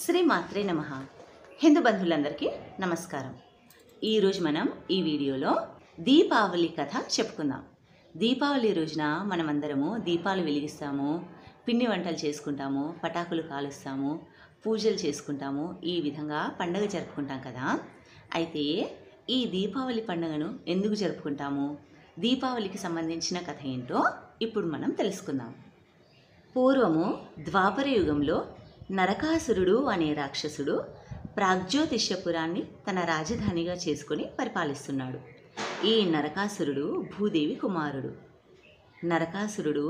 శ్రీ మాత్రే నమః. హిందూ బంధువులందరికీ నమస్కారం. ఈరోజు మనం ఈ వీడియోలో దీపావళి కథ చెప్పుకుందాం. దీపావళి రోజున మనమందరము దీపాలు వెలిగిస్తాము, పిండి వంటలు చేసుకుంటాము, పటాకులు కాలుస్తాము, పూజలు చేసుకుంటాము. ఈ విధంగా పండుగ జరుపుకుంటాం కదా. అయితే ఈ దీపావళి పండుగను ఎందుకు జరుపుకుంటాము, దీపావళికి సంబంధించిన కథ ఏంటో ఇప్పుడు మనం తెలుసుకుందాం. పూర్వము ద్వాపర యుగంలో నరకాసురుడు అనే రాక్షసుడు ప్రాగ్జ్యోతిష్యపురాన్ని తన రాజధానిగా చేసుకుని పరిపాలిస్తున్నాడు. ఈ నరకాసురుడు భూదేవి కుమారుడు. నరకాసురుడు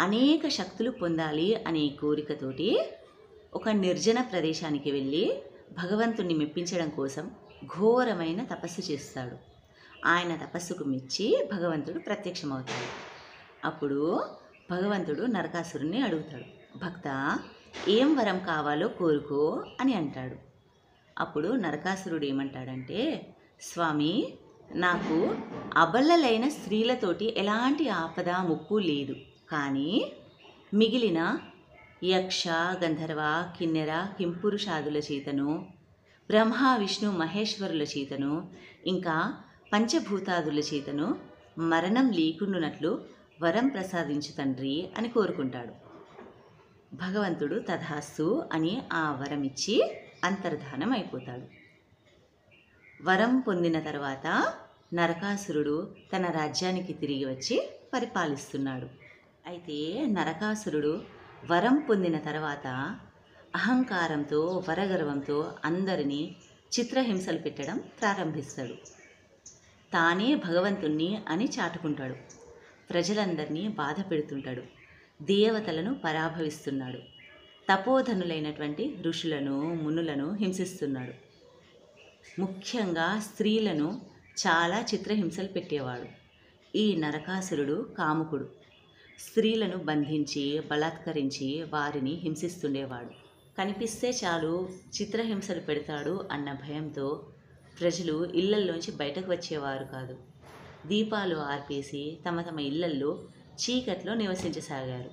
అనేక శక్తులు పొందాలి అనే కోరికతోటి ఒక నిర్జన ప్రదేశానికి వెళ్ళి భగవంతుణ్ణి మెప్పించడం కోసం ఘోరమైన తపస్సు చేస్తాడు. ఆయన తపస్సుకు మెచ్చి భగవంతుడు ప్రత్యక్షమవుతాడు. అప్పుడు భగవంతుడు నరకాసురుణ్ణి అడుగుతాడు, భక్త, ఏం వరం కావాలో కోరుకో అని అంటాడు. అప్పుడు నరకాసురుడు ఏమంటాడంటే, స్వామి, నాకు అబలలైన స్త్రీలతోటి ఎలాంటి ఆపద ముప్పు లేదు, కానీ మిగిలిన యక్ష గంధర్వ కిన్నెర కింపురుషాదుల చేతను, బ్రహ్మ విష్ణు మహేశ్వరుల చేతను, ఇంకా పంచభూతాదుల చేతను మరణం లేకుండానట్లు వరం ప్రసాదించు తండ్రి అని కోరుకుంటాడు. భగవంతుడు తథాస్తు అని ఆ వరం ఇచ్చి అంతర్ధానం అయిపోతాడు. వరం పొందిన తర్వాత నరకాసురుడు తన రాజ్యానికి తిరిగి వచ్చి పరిపాలిస్తున్నాడు. అయితే నరకాసురుడు వరం పొందిన తర్వాత అహంకారంతో వరగర్వంతో అందరినీ చిత్రహింసలు పెట్టడం ప్రారంభిస్తాడు. తానే భగవంతుణ్ణి అని చాటుకుంటాడు. ప్రజలందరినీ బాధ పెడుతుంటాడు. దేవతలను పరాభవిస్తున్నాడు. తపోధనులైనటువంటి ఋషులను మునులను హింసిస్తున్నాడు. ముఖ్యంగా స్త్రీలను చాలా చిత్రహింసలు పెట్టేవాడు. ఈ నరకాసురుడు కాముకుడు. స్త్రీలను బంధించి బలాత్కరించి వారిని హింసిస్తుండేవాడు. కనిపిస్తే చాలు చిత్రహింసలు పెడతాడు అన్న భయంతో ప్రజలు ఇళ్లల్లోంచి బయటకు వచ్చేవారు కాదు. దీపాలు ఆర్పేసి తమ తమ ఇళ్లల్లో చీకట్లో నివసించసాగారు.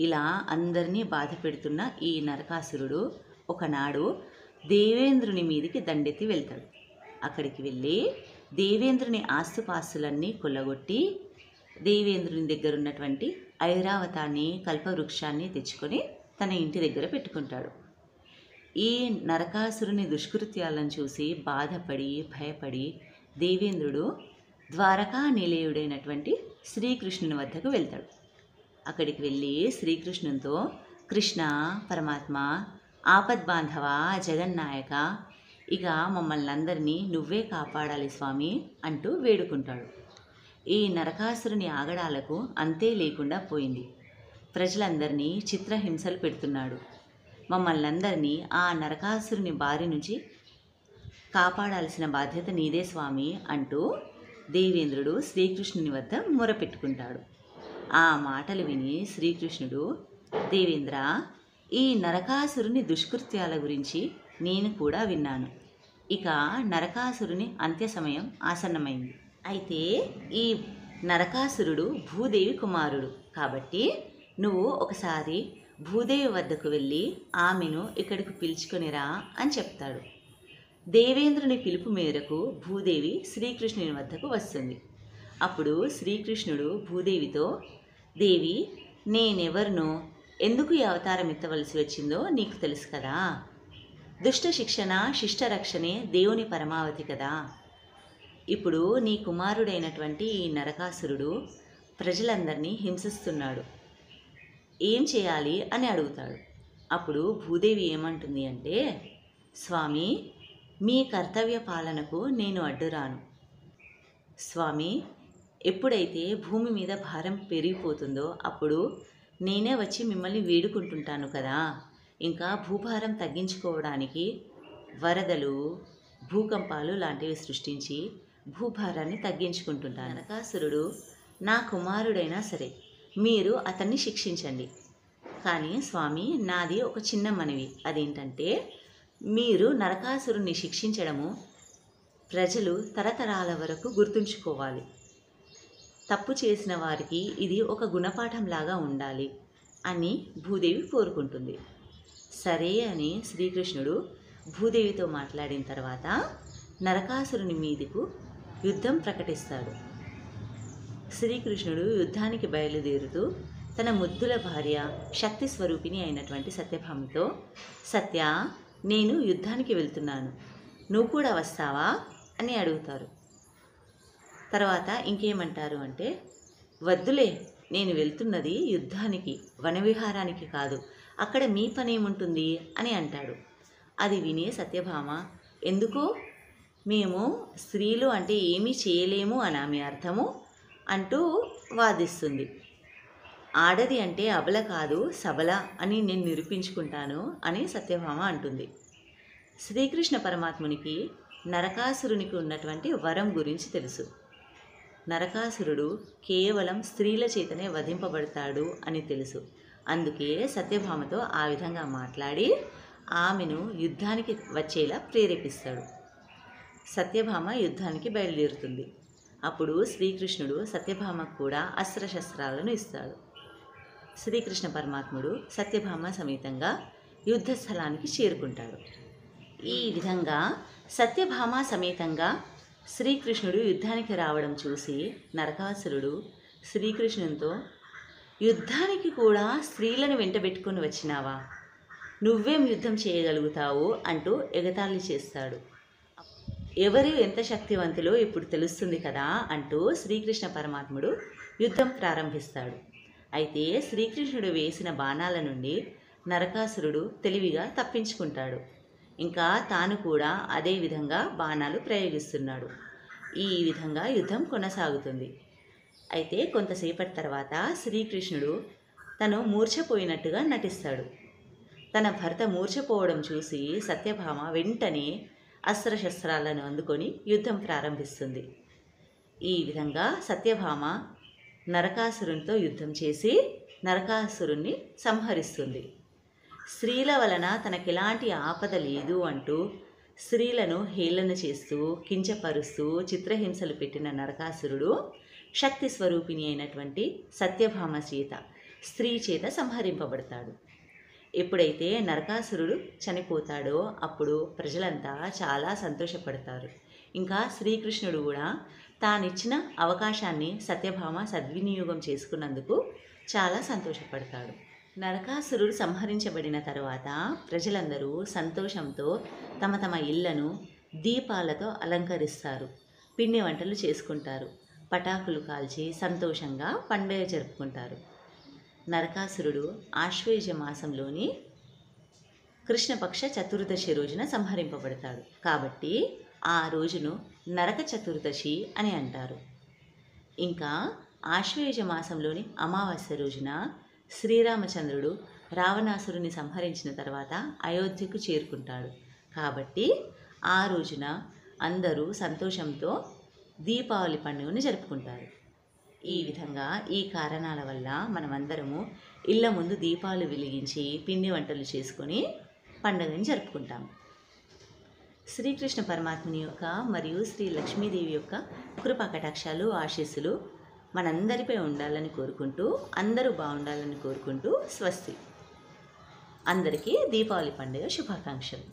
ఇలా అందరినీ బాధ పెడుతున్న ఈ నరకాసురుడు ఒకనాడు దేవేంద్రుని మీదికి దండెత్తి వెళ్తాడు. అక్కడికి వెళ్ళి దేవేంద్రుని ఆస్తుపాస్తులన్నీ కొల్లగొట్టి దేవేంద్రుని దగ్గర ఉన్నటువంటి ఐరావతాన్ని కల్పవృక్షాన్ని తెచ్చుకొని తన ఇంటి దగ్గర పెట్టుకుంటాడు. ఈ నరకాసురుని దుష్కృత్యాలను చూసి బాధపడి భయపడి దేవేంద్రుడు ద్వారకా నిలయుడైనటువంటి శ్రీకృష్ణుని వద్దకు వెళ్తాడు. అక్కడికి వెళ్ళి శ్రీకృష్ణునితో, కృష్ణ పరమాత్మ, ఆపద్బాంధవ, జగన్నాయక, ఇక మమ్మల్ని అందరినీ నువ్వే కాపాడాలి స్వామి అంటూ వేడుకుంటాడు. ఈ నరకాసురుని ఆగడాలకు అంతే లేకుండా పోయింది. ప్రజలందరినీ చిత్రహింసలు పెడుతున్నాడు. మమ్మల్ని అందరినీ ఆ నరకాసురుని బారి నుంచి కాపాడాల్సిన బాధ్యత నీదే స్వామి అంటూ దేవేంద్రుడు శ్రీకృష్ణుని వద్ద మొరపెట్టుకుంటాడు. ఆ మాటలు విని శ్రీకృష్ణుడు, దేవేంద్ర, ఈ నరకాసురుని దుష్కృత్యాల గురించి నేను కూడా విన్నాను. ఇక నరకాసురుని అంత్య సమయం ఆసన్నమైంది. అయితే ఈ నరకాసురుడు భూదేవి కుమారుడు కాబట్టి నువ్వు ఒకసారి భూదేవి వద్దకు వెళ్ళి ఆమెను ఇక్కడికి పిలుచుకొనిరా అని చెప్తాడు. దేవేంద్రుని పిలుపు మేరకు భూదేవి శ్రీకృష్ణుని వద్దకు వస్తుంది. అప్పుడు శ్రీకృష్ణుడు భూదేవితో, దేవి, నేనెవరినో, ఎందుకు ఈ అవతారం ఎత్తవలసి వచ్చిందో నీకు తెలుసు కదా. దుష్ట శిక్షణ శిష్టరక్షణే దేవుని పరమావధి కదా. ఇప్పుడు నీ కుమారుడైనటువంటి ఈ నరకాసురుడు ప్రజలందరినీ హింసిస్తున్నాడు, ఏం చేయాలి అని అడుగుతాడు. అప్పుడు భూదేవి ఏమంటుంది అంటే, స్వామి, మీ కర్తవ్య పాలనకు నేను అడ్డురాను. స్వామి, ఎప్పుడైతే భూమి మీద భారం పెరిగిపోతుందో అప్పుడు నేనే వచ్చి మిమ్మల్ని వేడుకుంటుంటాను కదా. ఇంకా భూభారం తగ్గించుకోవడానికి వరదలు, భూకంపాలు లాంటివి సృష్టించి భూభారాన్ని తగ్గించుకుంటుంటాను. నరకాసురుడు నా కుమారుడైనా సరే మీరు అతన్ని శిక్షించండి. కానీ స్వామి, నాది ఒక చిన్న మనవి. అదేంటంటే, మీరు నరకాసురుణ్ణి శిక్షించడము ప్రజలు తరతరాల వరకు గుర్తుంచుకోవాలి. తప్పు చేసిన వారికి ఇది ఒక గుణపాఠంలాగా ఉండాలి అని భూదేవి కోరుకుంటుంది. సరే అని శ్రీకృష్ణుడు భూదేవితో మాట్లాడిన తర్వాత నరకాసురుని మీదకు యుద్ధం ప్రకటిస్తాడు. శ్రీకృష్ణుడు యుద్ధానికి బయలుదేరుతూ తన ముద్దుల భార్య శక్తి స్వరూపిణి అయినటువంటి సత్యభామతో, సత్య, నేను యుద్ధానికి వెళ్తున్నాను, నువ్వు కూడా వస్తావా అని అడుగుతారు. తర్వాత ఇంకేమంటారు అంటే, వద్దులే, నేను వెళ్తున్నది యుద్ధానికి, వనవిహారానికి కాదు, అక్కడ మీ పనేముంటుంది అని అంటాడు. అది విని సత్యభామ, ఎందుకో మేము స్త్రీలు అంటే ఏమీ చేయలేము అని ఆమె అర్థము అంటూ వాదిస్తుంది. ఆడది అంటే అబల కాదు సబల అని నేను నిరూపించుకుంటాను అని సత్యభామ అంటుంది. శ్రీకృష్ణ పరమాత్మునికి నరకాసురునికి ఉన్నటువంటి వరం గురించి తెలుసు. నరకాసురుడు కేవలం స్త్రీల చేతనే వధింపబడతాడు అని తెలుసు. అందుకే సత్యభామతో ఆ విధంగా మాట్లాడి ఆమెను యుద్ధానికి వచ్చేలా ప్రేరేపిస్తాడు. సత్యభామ యుద్ధానికి బయలుదేరుతుంది. అప్పుడు శ్రీకృష్ణుడు సత్యభామకు కూడా అస్త్రశస్త్రాలను ఇస్తాడు. శ్రీకృష్ణ పరమాత్ముడు సత్యభామ సమేతంగా యుద్ధస్థలానికి చేరుకుంటాడు. ఈ విధంగా సత్యభామ సమేతంగా శ్రీకృష్ణుడు యుద్ధానికి రావడం చూసి నరకాసురుడు శ్రీకృష్ణునితో, యుద్ధానికి కూడా స్త్రీలను వెంటబెట్టుకొని వచ్చినావా, నువ్వేం యుద్ధం చేయగలుగుతావు అంటూ ఎగతాళి చేస్తాడు. ఎవరు ఎంత శక్తివంతులో ఇప్పుడు తెలుస్తుంది కదా అంటూ శ్రీకృష్ణ పరమాత్ముడు యుద్ధం ప్రారంభిస్తాడు. అయితే శ్రీకృష్ణుడు వేసిన బాణాల నుండి నరకాసురుడు తెలివిగా తప్పించుకుంటాడు. ఇంకా తాను కూడా అదే విధంగా బాణాలు ప్రయోగిస్తున్నాడు. ఈ విధంగా యుద్ధం కొనసాగుతుంది. అయితే కొంతసేపటి తర్వాత శ్రీకృష్ణుడు తను మూర్ఛపోయినట్టుగా నటిస్తాడు. తన భర్త మూర్ఛపోవడం చూసి సత్యభామ వెంటనే అస్త్రశస్త్రాలను అందుకొని యుద్ధం ప్రారంభిస్తుంది. ఈ విధంగా సత్యభామ నరకాసురునితో యుద్ధం చేసి నరకాసురుణ్ణి సంహరిస్తుంది. స్త్రీల వలన తనకెలాంటి ఆపద లేదు అంటూ స్త్రీలను హేళన చేస్తూ కించపరుస్తూ చిత్రహింసలు పెట్టిన నరకాసురుడు శక్తి స్వరూపిణి అయినటువంటి సత్యభామ చేత, స్త్రీ చేత సంహరింపబడతాడు. ఎప్పుడైతే నరకాసురుడు చనిపోతాడో అప్పుడు ప్రజలంతా చాలా సంతోషపడతారు. ఇంకా శ్రీకృష్ణుడు కూడా తానిచ్చిన అవకాశాన్ని సత్యభామ సద్వినియోగం చేసుకున్నందుకు చాలా సంతోషపడతాడు. నరకాసురుడు సంహరించబడిన తర్వాత ప్రజలందరూ సంతోషంతో తమ తమ ఇళ్లను దీపాలతో అలంకరిస్తారు, పిండి వంటలు చేసుకుంటారు, పటాకులు కాల్చి సంతోషంగా పండుగ జరుపుకుంటారు. నరకాసురుడు ఆశ్వయుజ మాసంలోని కృష్ణపక్ష చతుర్దశి రోజున సంహరింపబడతాడు. కాబట్టి ఆ రోజును నరక చతుర్దశి అని అంటారు. ఇంకా ఆశ్వయుజ మాసంలోని అమావాస్య రోజున శ్రీరామచంద్రుడు రావణాసురుని సంహరించిన తర్వాత అయోధ్యకు చేరుకుంటాడు. కాబట్టి ఆ రోజున అందరూ సంతోషంతో దీపావళి పండుగను జరుపుకుంటారు. ఈ విధంగా ఈ కారణాల వల్ల మనమందరము ఇళ్ళ ముందు దీపాలు వెలిగించి పిండి వంటలు చేసుకొని పండుగని జరుపుకుంటాము. శ్రీకృష్ణ పరమాత్ముని యొక్క మరియు శ్రీ లక్ష్మీదేవి యొక్క కృపా కటాక్షాలు ఆశీస్సులు మనందరిపై ఉండాలని కోరుకుంటూ, అందరూ బాగుండాలని కోరుకుంటూ స్వస్తి. అందరికీ దీపావళి పండుగ శుభాకాంక్షలు.